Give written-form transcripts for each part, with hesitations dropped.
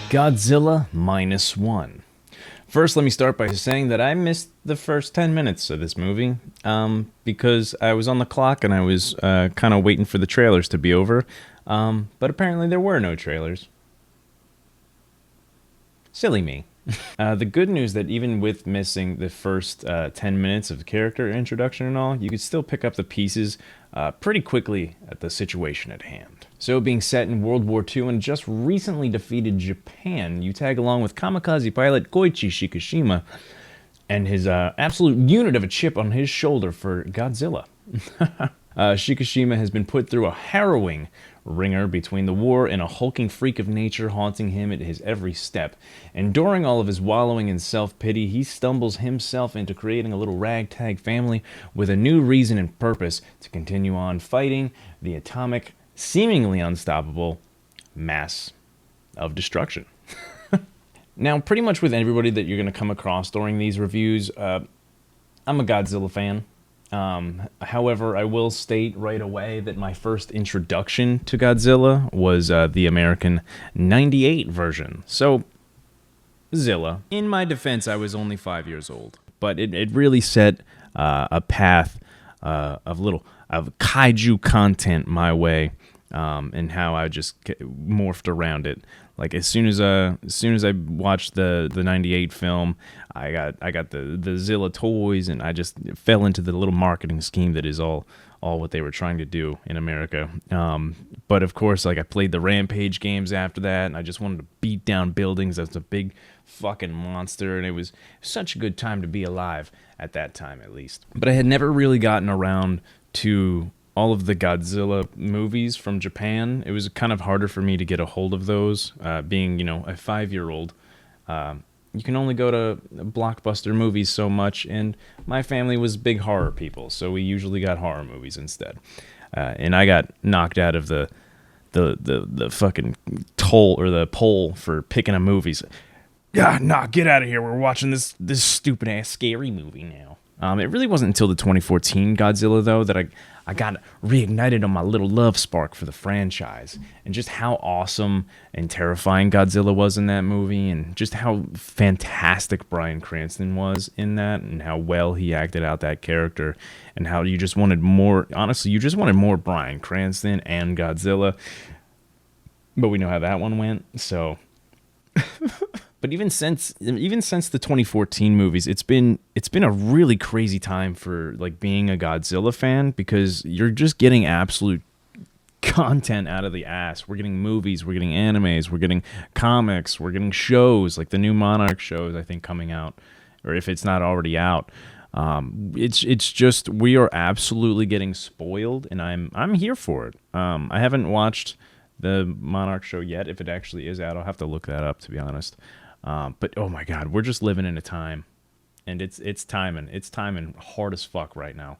Godzilla -1. First, let me start by saying that I missed the first 10 minutes of this movie because I was on the clock and I was kind of waiting for the trailers to be over. But apparently there were no trailers. Silly me. The good news that even with missing the first 10 minutes of character introduction and all, you could still pick up the pieces pretty quickly at the situation at hand. So being set in World War II and just recently defeated Japan, you tag along with kamikaze pilot Koichi Shikishima and his absolute unit of a chip on his shoulder for Godzilla. Shikishima has been put through a harrowing ringer between the war and a hulking freak of nature haunting him at his every step. And during all of his wallowing in self-pity, he stumbles himself into creating a little ragtag family with a new reason and purpose to continue on fighting the atomic, seemingly unstoppable mass of destruction. Now, pretty much with everybody that you're going to come across during these reviews, I'm a Godzilla fan. However, I will state right away that my first introduction to Godzilla was the American '98 version. So, Zilla. In my defense, I was only 5 years old, but it really set a path of kaiju content my way, and how I just morphed around it. Like as soon as I watched the '98 film, I got the Zilla toys, and I just fell into the little marketing scheme that is all what they were trying to do in America. But of course, like I played the Rampage games after that, and I just wanted to beat down buildings as a big fucking monster, and it was such a good time to be alive at that time, at least. But I had never really gotten around to all of the Godzilla movies from Japan. It was kind of harder for me to get a hold of those, being, a 5-year-old. You can only go to blockbuster movies so much, and my family was big horror people, so we usually got horror movies instead. And I got knocked out of the fucking toll or the poll for picking a movies. Yeah, nah, get out of here. We're watching this stupid ass scary movie now. It really wasn't until the 2014 Godzilla, though, that I got reignited on my little love spark for the franchise, and just how awesome and terrifying Godzilla was in that movie, and just how fantastic Bryan Cranston was in that, and how well he acted out that character, and how you just wanted more. Honestly, you just wanted more Bryan Cranston and Godzilla, but we know how that one went, so... But even since the 2014 movies, it's been a really crazy time for like being a Godzilla fan, because you're just getting absolute content out of the ass. We're getting movies, we're getting animes, we're getting comics, we're getting shows like the new Monarch shows, I think, coming out, or if it's not already out. It's just, we are absolutely getting spoiled, and I'm here for it. I haven't watched the Monarch show yet. If it actually is out, I'll have to look that up, to be honest. But oh my God, we're just living in a time, and it's timing hard as fuck right now.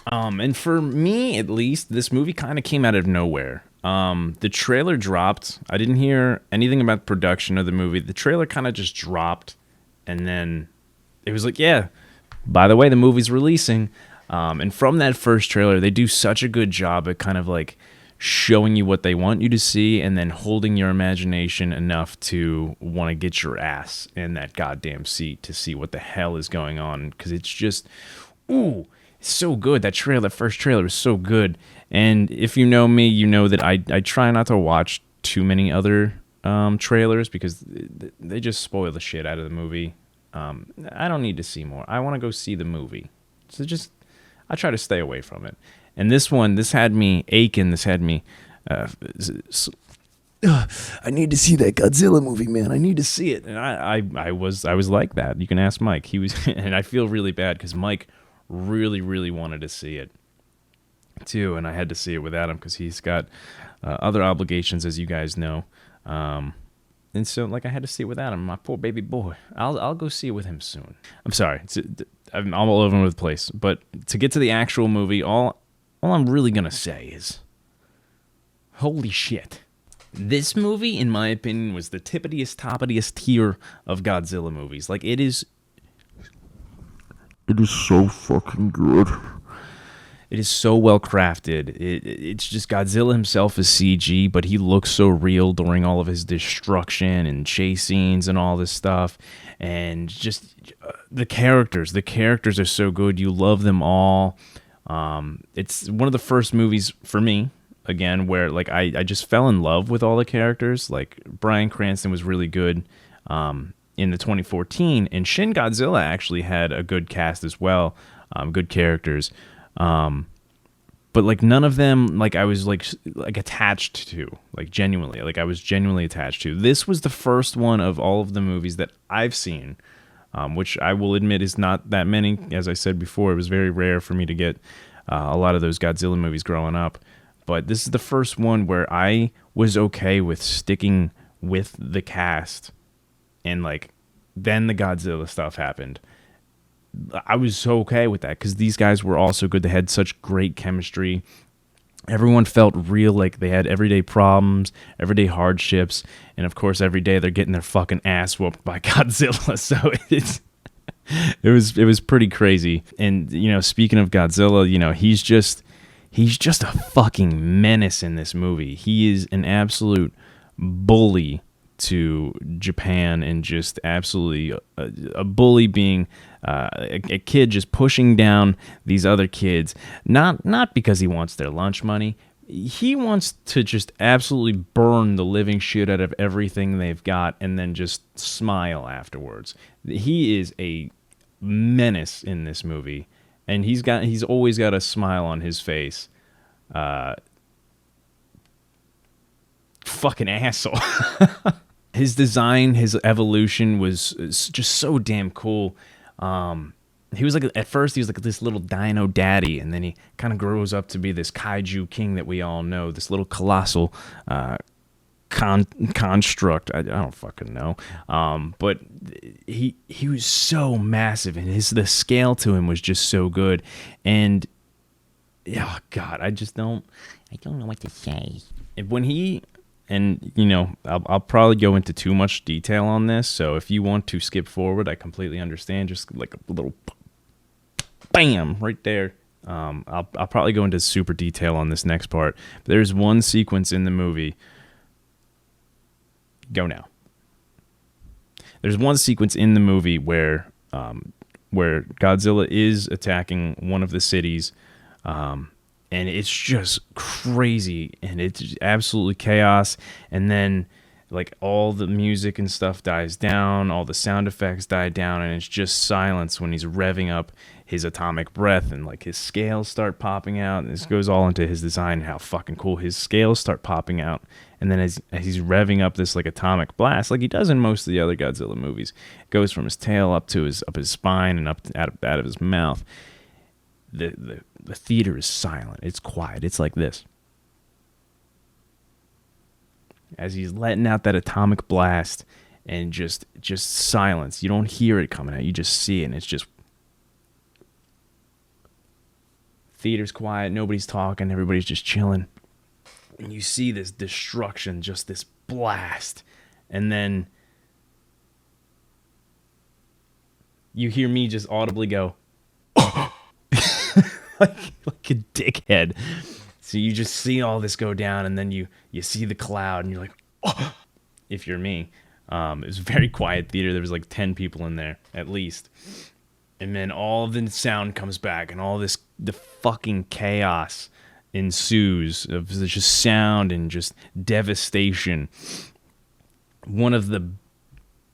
And for me, at least, this movie kind of came out of nowhere. The trailer dropped. I didn't hear anything about the production of the movie. The trailer kind of just dropped, and then it was like, yeah, by the way, the movie's releasing. And from that first trailer, they do such a good job at kind of like showing you what they want you to see, and then holding your imagination enough to want to get your ass in that goddamn seat to see what the hell is going on, because it's just, ooh, it's so good. That first trailer is so good. And if you know me, you know that I try not to watch too many other trailers, because they just spoil the shit out of the movie. I don't need to see more. I want to go see the movie. So I try to stay away from it. And this had me aching. This had me. I need to see that Godzilla movie, man. I need to see it. And I was like that. You can ask Mike. He was, and I feel really bad because Mike really, really wanted to see it too, and I had to see it without him because he's got other obligations, as you guys know. And so, like, I had to see it without him. My poor baby boy. I'll go see it with him soon. I'm sorry. I'm all over the place. But to get to the actual movie, all I'm really going to say is, holy shit. This movie, in my opinion, was the toppitiest tier of Godzilla movies. Like, it is so fucking good. It is so well crafted. It's just Godzilla himself is CG, but he looks so real during all of his destruction and chase scenes and all this stuff. And just the characters. The characters are so good. You love them all. It's one of the first movies for me, again, where like I just fell in love with all the characters. Like Bryan Cranston was really good in the 2014, and Shin Godzilla actually had a good cast as well, good characters. But like none of them like I was like attached to, like genuinely, like I was genuinely attached to. This was the first one of all of the movies that I've seen, which I will admit is not that many. As I said before, it was very rare for me to get a lot of those Godzilla movies growing up. But this is the first one where I was okay with sticking with the cast, and like then the Godzilla stuff happened. I was so okay with that because these guys were all so good. They had such great chemistry. Everyone felt real, like they had everyday problems, everyday hardships, and of course, every day they're getting their fucking ass whooped by Godzilla. So it was pretty crazy. And you know, speaking of Godzilla, you know, he's just a fucking menace in this movie. He is an absolute bully to Japan, and just absolutely a bully, being a kid just pushing down these other kids, not because he wants their lunch money. He wants to just absolutely burn the living shit out of everything they've got and then just smile afterwards. He is a menace in this movie, and he's always got a smile on his face. Fucking asshole. His design, his evolution was just so damn cool. He was like, at first he was like this little dino daddy, and then he kind of grows up to be this kaiju king that we all know, this little colossal construct. I don't fucking know. But he was so massive, and the scale to him was just so good. And oh God, I don't know what to say. When he, and you know, I'll probably go into too much detail on this, so if you want to skip forward, I completely understand. Just like a little bam right there. I'll probably go into super detail on this next part. But there's one sequence in the movie. Go now. There's one sequence in the movie where Godzilla is attacking one of the cities. And it's just crazy, and it's absolutely chaos. And then, like, all the music and stuff dies down, all the sound effects die down, and it's just silence when he's revving up his atomic breath, and like his scales start popping out. And this goes all into his design and how fucking cool his scales start popping out. And then as he's revving up this like atomic blast, like he does in most of the other Godzilla movies, it goes from his tail up to his spine and out of his mouth. The theater is silent. It's quiet. It's like this. As he's letting out that atomic blast, and just silence. You don't hear it coming out. You just see it, and it's just theater's quiet. Nobody's talking. Everybody's just chilling. And you see this destruction, just this blast. And then you hear me just audibly go, like a dickhead. So you just see all this go down, and then you see the cloud, and you're like, oh, if you're me. It was a very quiet theater. There was like 10 people in there, at least. And then all the sound comes back, and the fucking chaos ensues of just sound and just devastation. One of the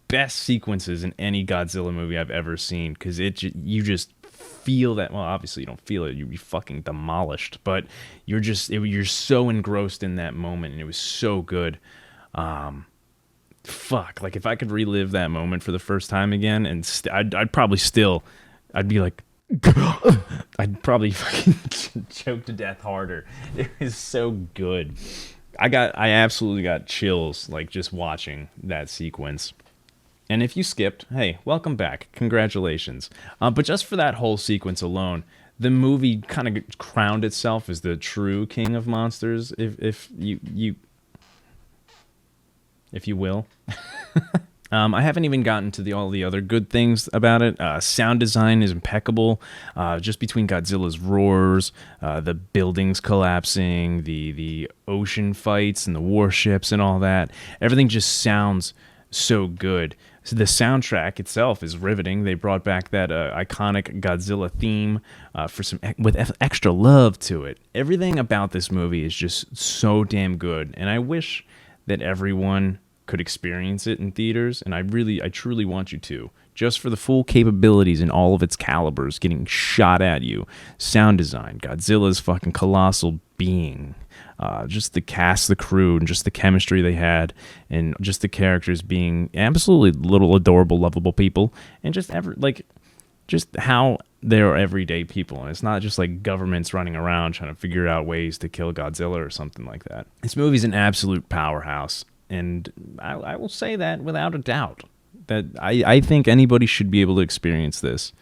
best sequences in any Godzilla movie I've ever seen, because you just feel that. Well, obviously you don't feel it, you'd be fucking demolished, but you're so engrossed in that moment, and it was so good. Fuck, like if I could relive that moment for the first time again, and I'd probably I'd be like, I'd probably fucking choke to death harder. It was so good. I absolutely got chills, like just watching that sequence. And if you skipped, hey, welcome back. Congratulations. But just for that whole sequence alone, the movie kind of crowned itself as the true king of monsters, if you will. I haven't even gotten to all the other good things about it. Sound design is impeccable. Just between Godzilla's roars, the buildings collapsing, the ocean fights and the warships and all that, everything just sounds so good. So the soundtrack itself is riveting. They brought back that iconic Godzilla theme for some with extra love to it. Everything about this movie is just so damn good, and I wish that everyone could experience it in theaters, and I truly want you to, just for the full capabilities in all of its calibers getting shot at you. Sound design, Godzilla's fucking colossal being, just the cast, the crew, and just the chemistry they had, and just the characters being absolutely little adorable, lovable people, and just just how they're everyday people. And it's not just like governments running around trying to figure out ways to kill Godzilla or something like that. This movie's an absolute powerhouse. And I will say that without a doubt, that I think anybody should be able to experience this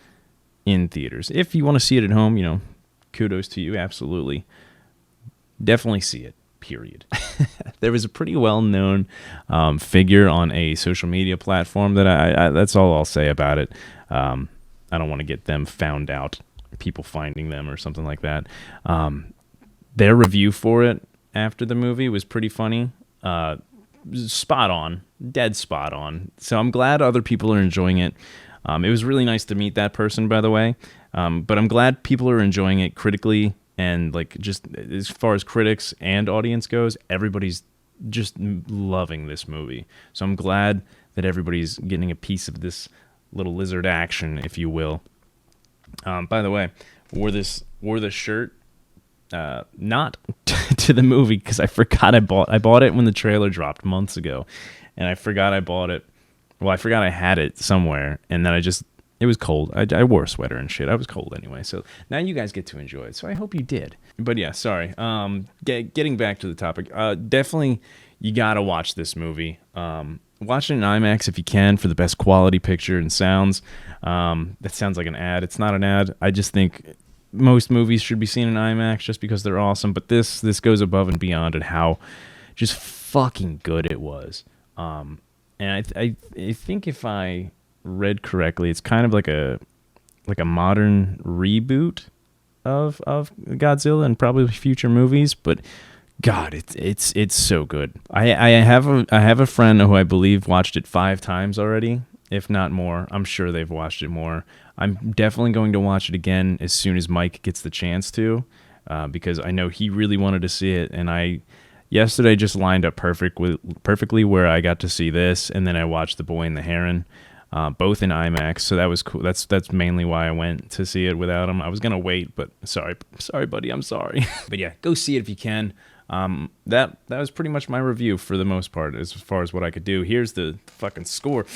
in theaters. If you want to see it at home, kudos to you, absolutely. Definitely see it, period. There was a pretty well-known figure on a social media platform that I that's all I'll say about it. I don't want to get them found out, people finding them or something like that. Their review for it after the movie was pretty funny. Spot on, dead spot on. So I'm glad other people are enjoying it. It was really nice to meet that person, by the way. But I'm glad people are enjoying it critically, and like just as far as critics and audience goes, everybody's just loving this movie. So I'm glad that everybody's getting a piece of this little lizard action, if you will. By the way, wore this shirt. Not to the movie because I forgot I bought it when the trailer dropped months ago, and I forgot I bought it. Well, I forgot I had it somewhere, and then it was cold. I wore a sweater and shit. I was cold anyway, so now you guys get to enjoy it. So I hope you did. But yeah, sorry. Getting back to the topic, definitely you gotta watch this movie. Watch it in IMAX if you can for the best quality picture and sounds. That sounds like an ad. It's not an ad. I just think most movies should be seen in IMAX just because they're awesome, but this goes above and beyond at how just fucking good it was. And I think if I read correctly, it's kind of like a modern reboot of Godzilla and probably future movies, but God, it's so good. I have a friend who I believe watched it 5 times already, if not more. I'm sure they've watched it more. I'm definitely going to watch it again as soon as Mike gets the chance to, because I know he really wanted to see it, and I yesterday just lined up perfectly where I got to see this, and then I watched The Boy and the Heron, both in IMAX, so that was cool. That's mainly why I went to see it without him. I was gonna wait, but sorry, buddy, I'm sorry. But yeah, go see it if you can. That was pretty much my review for the most part, as far as what I could do. Here's the fucking score,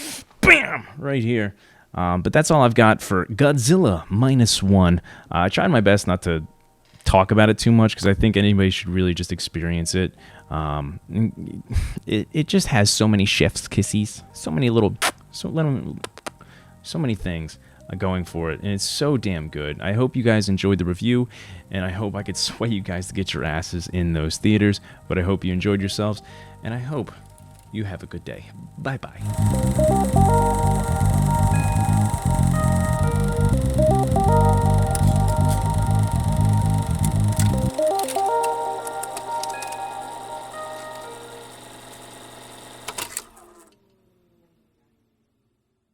bam, right here. But that's all I've got for Godzilla -1. I tried my best not to talk about it too much because I think anybody should really just experience it. It just has so many chef's kisses, so many things going for it, and it's so damn good. I hope you guys enjoyed the review, and I hope I could sway you guys to get your asses in those theaters, but I hope you enjoyed yourselves, and I hope you have a good day. Bye-bye.